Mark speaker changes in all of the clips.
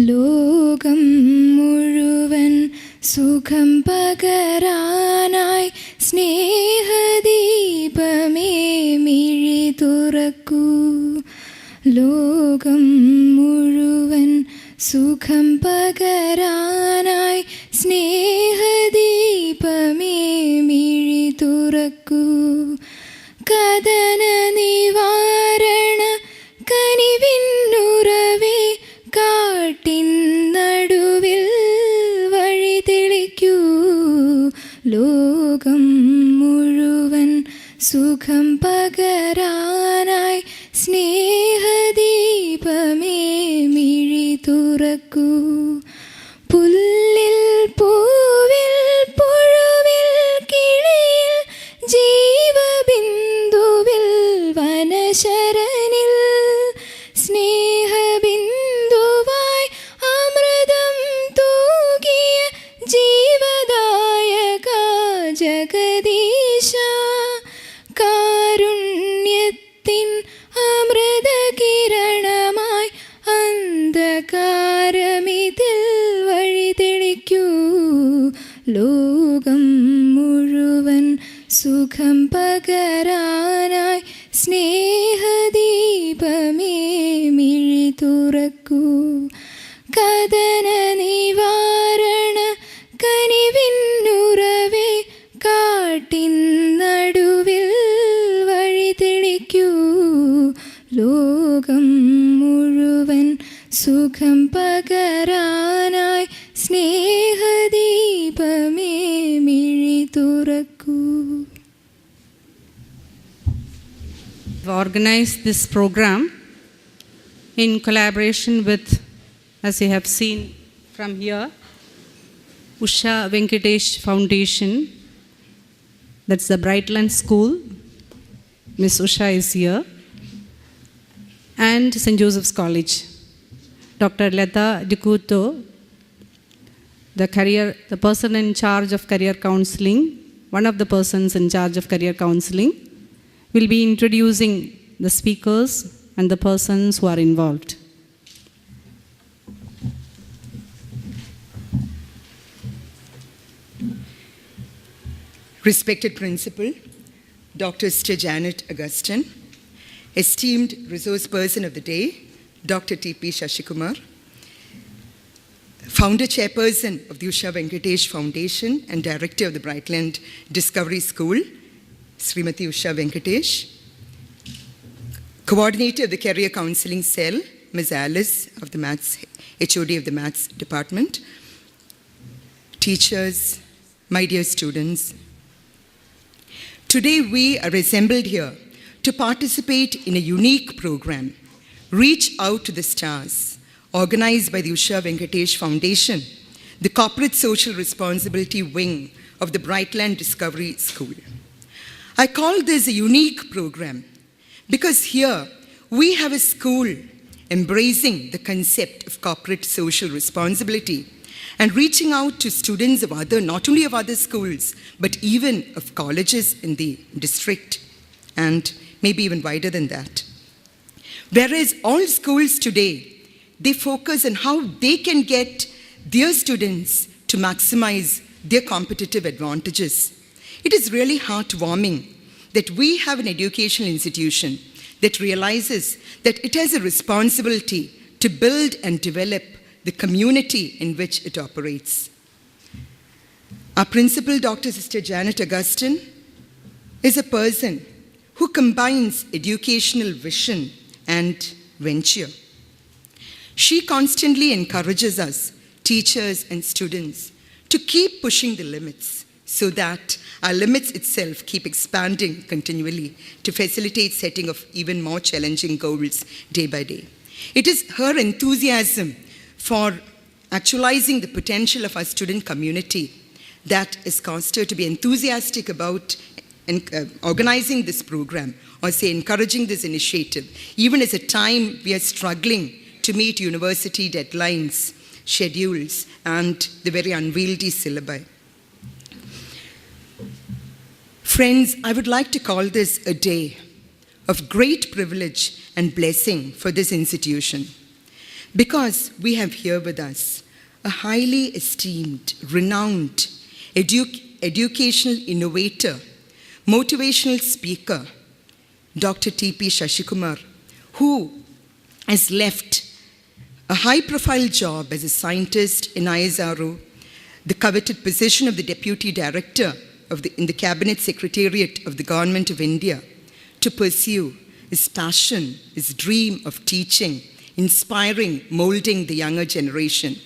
Speaker 1: ലോകം മുഴുവൻ സുഖം പകരാനായി സ്നേഹദീപമേ മിഴി തുറക്കൂ. ലോകം മുഴുവൻ സുഖം പകരാനായി സ്നേഹദീപമേ മിഴി തുറക്കൂ. കഥന നിവാരണ കനിവിന്നുറവേ കാട്ടിൻ നടുവിൽ വഴി തെളിക്കൂ. ലോകം മുഴുവൻ സുഖം പകരാനായി സ്നേഹദീപമേ മിഴി തുറക്കൂ. പുല്ലിൽ പൂവിൽ പുഴുവിൽ കിളിയിൽ ജീവബിന്ദുവിൽ വനശരനിൽ സ്നേഹബിന്ദുവായി അമൃതം തൂകിയ ജീവദായക ജഗദീശ. കാരുണ്യത്തിൻ അമൃതകിരണമായി അന്ധകാരമിതിൽ വഴി തെളിക്കൂ. ലോകം മുഴുവൻ സുഖം പകരാനായി സ്നേഹദീപമേ മിഴി തുറക്കൂ. കഥന നിവാരണ കനിവിന്നുറവേ കാട്ടിൻ നടുവിൽ വഴി തെളിക്കൂ. ലോകം മുഴുവൻ സുഖം പകരാനായി സ്നേഹദീപമേ മിഴി തുറക്കൂ.
Speaker 2: We've organized this program in collaboration with, as you have seen from here, Usha Venkatesh Foundation. That's the Brightland School. Miss Usha is here. And St.Joseph's College. Dr. Lata Dikuto, the person in charge of career counseling, one of the persons in charge of career counseling, will be introducing the speakers and the persons who are involved.
Speaker 3: Respected Principal, Dr. Sister Janet Augustine, esteemed resource person of the day, Dr. T.P. Shashikumar, founder chairperson of the Usha Venkatesh Foundation and director of the Brightland Discovery School, Srimati Usha Venkatesh, coordinator of the career counseling cell, Ms. Alice of the Maths, HOD of the Maths department, teachers, my dear students. Today we are assembled here to participate in a unique program, Reach Out to the Stars, organized by the Usha Venkatesh Foundation, the corporate social responsibility wing of the Brightland Discovery School. I call this a unique program because here we have a school embracing the concept of corporate social responsibility and reaching out to students of not only of other schools, but even of colleges in the district and maybe even wider than that. Whereas all schools today, they focus on how they can get their students to maximize their competitive advantages. It is really heartwarming that we have an educational institution that realizes that it has a responsibility to build and develop the community in which it operates. Our principal, Dr. Sister Janet Augustine, is a person who combines educational vision and venture. She constantly encourages us, teachers and students, to keep pushing the limits so that our limits itself keep expanding continually to facilitate setting of even more challenging goals day by day. It is her enthusiasm for actualizing the potential of our student community that has caused her to be enthusiastic about organizing this program, or say encouraging this initiative, even as a time we are struggling to meet university deadlines, schedules, and the very unwieldy syllabi. Friends, I would like to call this a day of great privilege and blessing for this institution. because we have here with us a highly esteemed, renowned educational innovator, motivational speaker, Dr. T.P. Shashikumar, who has left a high-profile job as a scientist in ISRO, the coveted position of the Deputy Director in the Cabinet Secretariat of the Government of India, to pursue his passion, his dream of teaching, inspiring, molding the younger generation.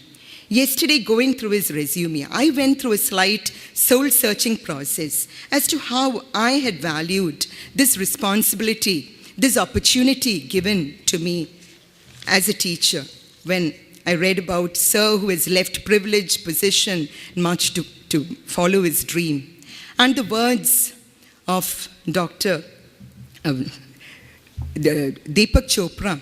Speaker 3: Yesterday, going through his resume, I went through a slight soul-searching process as to how I had valued this responsibility, this opportunity given to me as a teacher when I read about Sir who has left privileged position much to follow his dream. And the words of Dr. Deepak Chopra,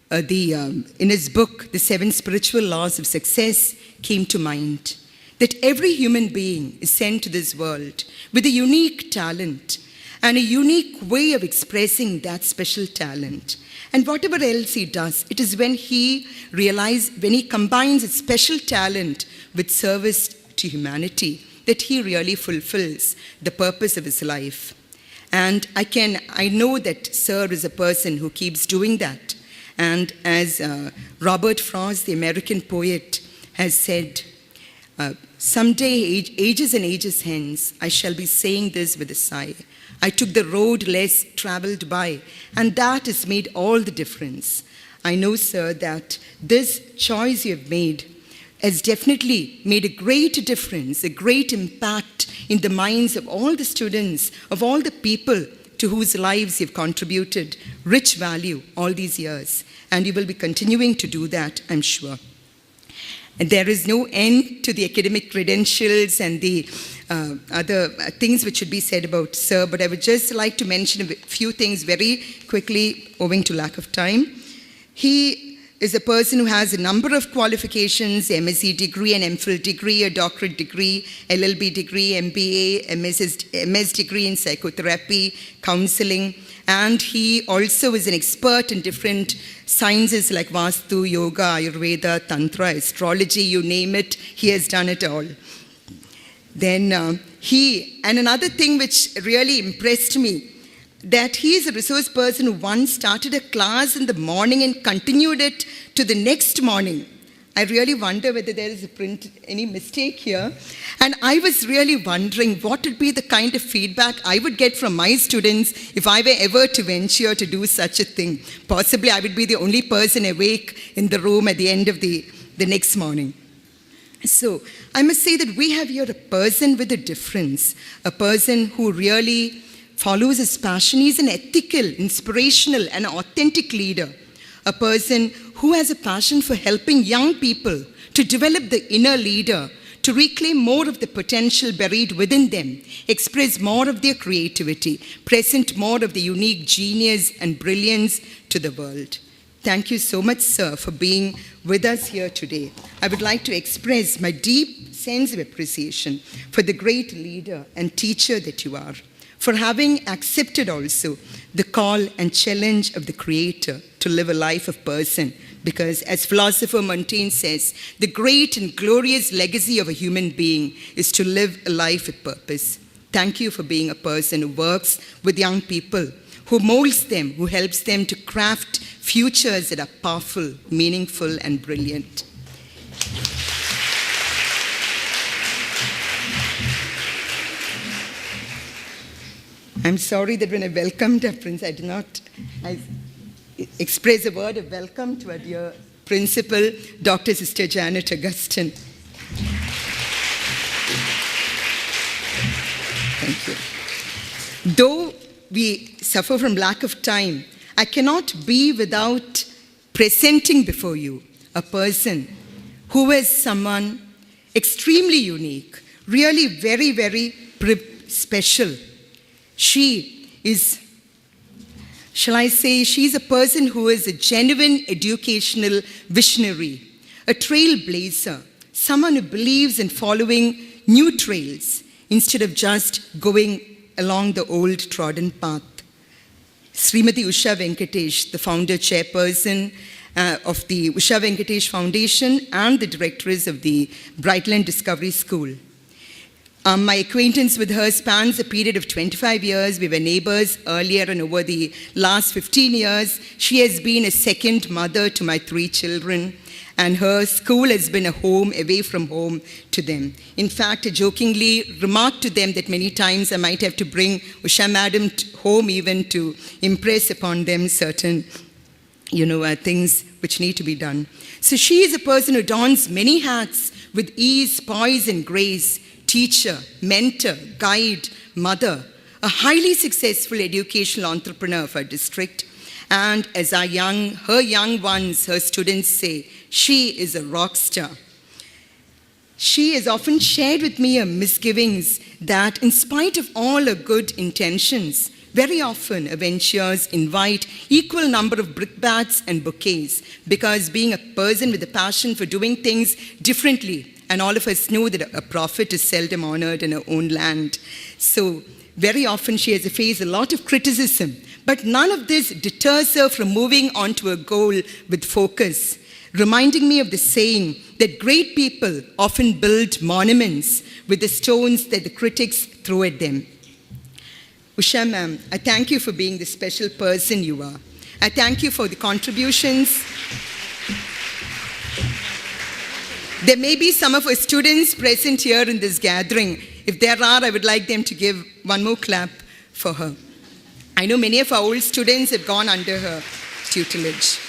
Speaker 3: in his book, The 7 Spiritual Laws of Success, came to mind. That every human being is sent to this world with a unique talent and a unique way of expressing that special talent. And whatever else he does, it is when he combines his special talent with service to humanity, that he really fulfills the purpose of his life. And I know that Sir is a person who keeps doing that. And as Robert Frost, the American poet, has said, someday, ages and ages hence, I shall be saying this with a sigh. I took the road less traveled by, and that has made all the difference. I know, sir, that this choice you have made has definitely made a great difference, a great impact in the minds of all the students, of all the people to whose lives you've contributed rich value all these years. And you will be continuing to do that, I'm sure. And there is no end to the academic credentials and the other things which should be said about Sir, but I would just like to mention a few things very quickly, owing to lack of time. He is a person who has a number of qualifications: MSc degree, an MPhil degree, a doctorate degree, LLB degree, MBA, MS degree in psychotherapy, counseling, and he also is an expert in different sciences like Vastu, Yoga, Ayurveda, Tantra, astrology, you name it, he has done it all. Then and another thing which really impressed me, that he is a resource person who once started a class in the morning and continued it to the next morning. I really wonder whether there is any mistake here. And I was really wondering what would be the kind of feedback I would get from my students if I were ever to venture to do such a thing. Possibly I would be the only person awake in the room at the end of the next morning. So I must say that we have here a person with a difference, a person who really follows his passion. He's an ethical, inspirational, and authentic leader. A person who has a passion for helping young people to develop the inner leader, to reclaim more of the potential buried within them, express more of their creativity, present more of the unique genius and brilliance to the world. Thank you so much, sir, for being with us here today. I would like to express my deep sense of appreciation for the great leader and teacher that you are, for having accepted also the call and challenge of the Creator to live a life of person. Because as philosopher Montaigne says, the great and glorious legacy of a human being is to live a life with purpose. Thank you for being a person who works with young people, who molds them, who helps them to craft futures that are powerful, meaningful, and brilliant. I'm sorry that when I welcomed our prince, I did not express a word of welcome to our dear principal, Dr. Sister Janet Augustine. Thank you. Though we suffer from lack of time, I cannot be without presenting before you a person who is someone extremely unique, really very, very special. She is, shall I say, she's a person who is a genuine educational visionary, a trailblazer, someone who believes in following new trails instead of just going along the old trodden path. Srimati Usha Venkatesh, the founder chairperson of the Usha Venkatesh Foundation and the directress of the Brightland Discovery School. My acquaintance with her spans a period of 25 years. We were neighbors earlier, and over the last 15 years, she has been a second mother to my 3 children, and her school has been a home away from home to them. In fact, I jokingly remarked to them that many times I might have to bring Usha Madam home even to impress upon them certain things which need to be done. So she is a person who dons many hats with ease, poise, and grace. Teacher, mentor, guide, mother, a highly successful educational entrepreneur of our district. And as her young ones, her students say, she is a rock star. She has often shared with me her misgivings that in spite of all her good intentions, very often her ventures invite equal number of brickbats and bouquets, because being a person with a passion for doing things differently, and all of us know that a prophet is seldom honored in her own land. So very often she has to face a lot of criticism, but none of this deters her from moving on to a goal with focus, reminding me of the saying that great people often build monuments with the stones that the critics throw at them. Usha ma'am, I thank you for being the special person you are. I thank you for the contributions. There may be some of our students present here in this gathering. If there are, I would like them to give one more clap for her. I know many of our old students have gone under her tutelage.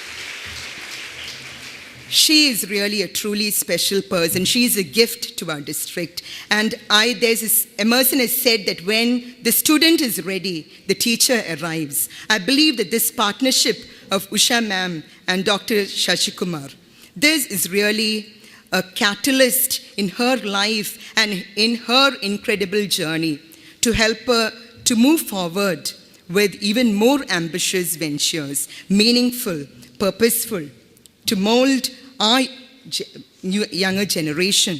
Speaker 3: She is really a truly special person. She is a gift to our district. And Emerson has said that when the student is ready, the teacher arrives. I believe that this partnership of Usha ma'am and Dr. Shashikumar, this is really a catalyst in her life and in her incredible journey to help her to move forward with even more ambitious ventures, meaningful, purposeful, to mold our younger generation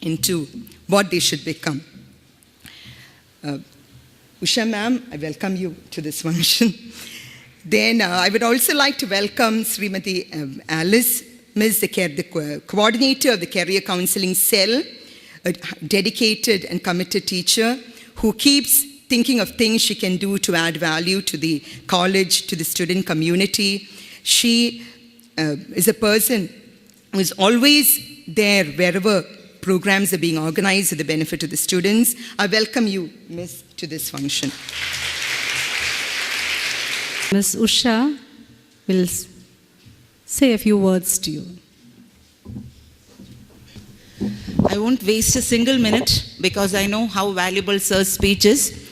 Speaker 3: into what they should become. Usha ma'am, I welcome you to this function. Then I would also like to welcome Srimati Alice, the coordinator of the Career Counseling Cell, a dedicated and committed teacher who keeps thinking of things she can do to add value to the college, to the student community. She is a person who is always there wherever programs are being organized for the benefit of the students. I welcome you, Ms., to this function.
Speaker 2: Ms. Usha will say a few words to you.
Speaker 4: I won't waste a single minute because I know how valuable Sir's speech is.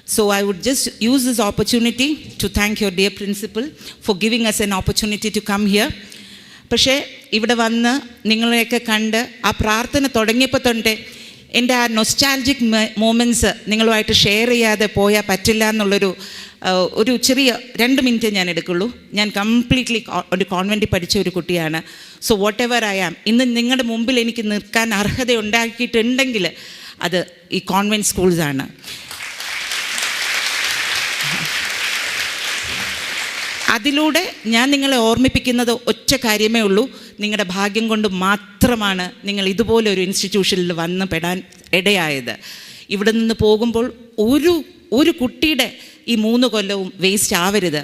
Speaker 4: So I would just use this opportunity to thank your dear principal for giving us an opportunity to come here. പക്ഷേ ഇവിടെ വന്ന് നിങ്ങളെയൊക്കെ കണ്ട് ആ പ്രാർത്ഥന തുടങ്ങിയപ്പോൾ തൊട്ടേ എൻ്റെ ആ നൊസ്റ്റാൾജിക് മൊമെൻറ്റ്സ് നിങ്ങളുമായിട്ട് ഷെയർ ചെയ്യാതെ പോയാൽ പറ്റില്ല എന്നുള്ളൊരു ഒരു ചെറിയ 2 മിനിറ്റ് ഞാൻ എടുക്കുള്ളൂ. ഞാൻ കംപ്ലീറ്റ്ലി ഒരു കോൺവെൻറ്റിൽ പഠിച്ച ഒരു കുട്ടിയാണ്. So whatever I am, ഇന്ന് നിങ്ങളുടെ മുമ്പിൽ എനിക്ക് നിൽക്കാൻ അർഹത ഉണ്ടാക്കിയിട്ടുണ്ടെങ്കിൽ അത് ഈ കോൺവെൻറ്റ് സ്കൂൾസാണ്. അതിലൂടെ ഞാൻ നിങ്ങളെ ഓർമ്മിപ്പിക്കുന്നത് ഒറ്റ കാര്യമേ ഉള്ളൂ. നിങ്ങളുടെ ഭാഗ്യം കൊണ്ട് മാത്രമാണ് നിങ്ങൾ ഇതുപോലെ ഒരു ഇൻസ്റ്റിറ്റ്യൂഷനിൽ വന്ന് പെടാൻ ഇടയായത്. ഇവിടെ നിന്ന് പോകുമ്പോൾ ഒരു കുട്ടിയുടെ ഈ 3 കൊല്ലവും വേസ്റ്റ് ആവരുത്.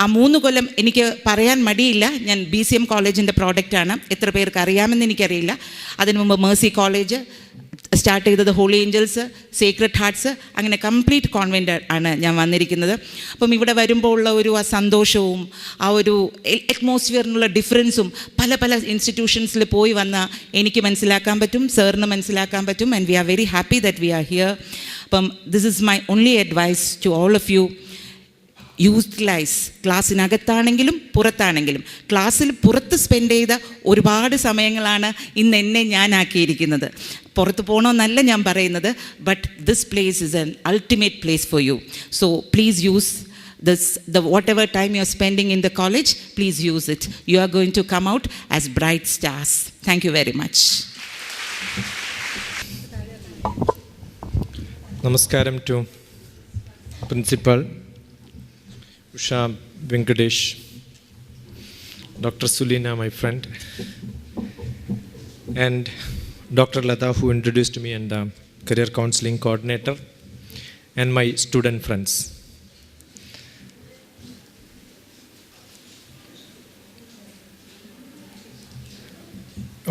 Speaker 4: ആ 3 കൊല്ലം എനിക്ക് പറയാൻ മടിയില്ല. ഞാൻ BCM കോളേജിൻ്റെ പ്രോഡക്റ്റാണ്. എത്ര പേർക്ക് അറിയാമെന്ന് എനിക്കറിയില്ല. അതിനു മുമ്പ് മേഴ്സി കോളേജ് സ്റ്റാർട്ട് ചെയ്തത്, ഹോളി ഏഞ്ചൽസ്, സീക്രട്ട് ഹാർട്ട്സ്, അങ്ങനെ കംപ്ലീറ്റ് കോൺവെൻ്റ് ആണ് ഞാൻ വന്നിരിക്കുന്നത്. അപ്പം ഇവിടെ വരുമ്പോൾ ഉള്ള ഒരു ആ സന്തോഷവും ആ ഒരു അറ്റ്മോസ്ഫിയറിനുള്ള ഡിഫറൻസും പല ഇൻസ്റ്റിറ്റ്യൂഷൻസിൽ പോയി വന്നാൽ എനിക്ക് മനസ്സിലാക്കാൻ പറ്റും, സാറിന് മനസ്സിലാക്കാൻ പറ്റും. And we are very happy that we are here. അപ്പം this is my only advice to all of you. Utilise, ക്ലാസ്സിനകത്താണെങ്കിലും പുറത്താണെങ്കിലും. ക്ലാസ്സിൽ പുറത്ത് സ്പെൻഡ് ചെയ്ത ഒരുപാട് സമയങ്ങളാണ് ഇന്ന് എന്നെ ഞാനാക്കിയിരിക്കുന്നത്. പുറത്ത് പോകണമെന്നല്ല ഞാൻ പറയുന്നത്, but this place is an ultimate place for you. So please use the whatever time you are spending in the college, please use it. You are going to come out as bright stars. Thank you very much.
Speaker 5: Namaskaram to Principal Usha Venkatesh, Dr. Sulina, my friend, and Dr. Lata, who introduced me, and the career counseling coordinator, and my student friends.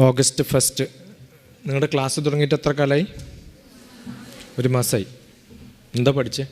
Speaker 5: August 1st, നിങ്ങളുടെ class തുടങ്ങിയിട്ട് എത്ര കാലമായി? ഒരു മാസമായി. എന്താ പഠിച്ചേ?